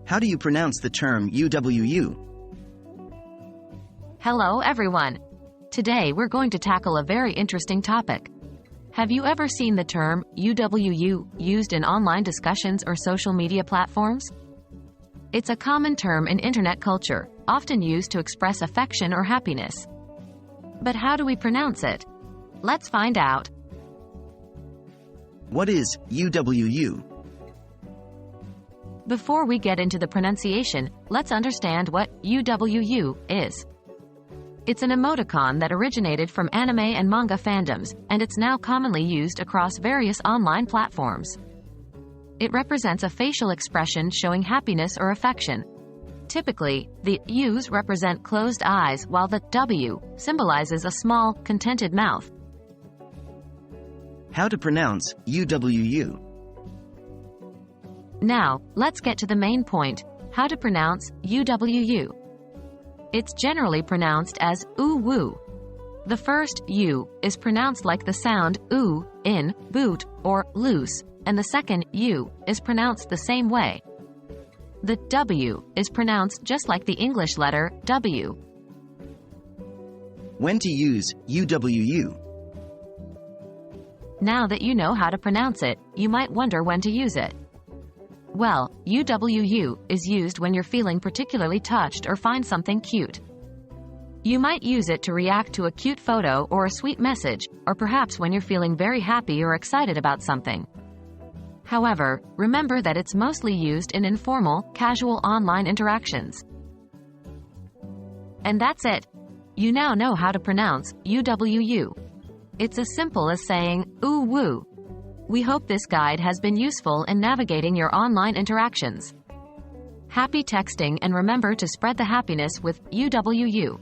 How do you pronounce the term UwU? Hello everyone! Today we're going to tackle a very interesting topic. Have you ever seen the term UwU used in online discussions or social media platforms? It's a common term in internet culture, often used to express affection or happiness. But how do we pronounce it? Let's find out. What is UwU? Before we get into the pronunciation, let's understand what UwU is. It's an emoticon that originated from anime and manga fandoms, and it's now commonly used across various online platforms. It represents a facial expression showing happiness or affection. Typically, the U's represent closed eyes while the W symbolizes a small, contented mouth. How to pronounce UwU? Now, let's get to the main point, how to pronounce UwU. It's generally pronounced as UwU. The first U is pronounced like the sound U in boot or loose, and the second U is pronounced the same way. The W is pronounced just like the English letter W. When to use UwU? Now that you know how to pronounce it, you might wonder when to use it. Well, UwU is used when you're feeling particularly touched or find something cute. You might use it to react to a cute photo or a sweet message, or perhaps when you're feeling very happy or excited about something. However, remember that it's mostly used in informal, casual online interactions. And that's it. You now know how to pronounce UwU. It's as simple as saying, ooh woo. We hope this guide has been useful in navigating your online interactions. Happy texting, and remember to spread the happiness with UwU.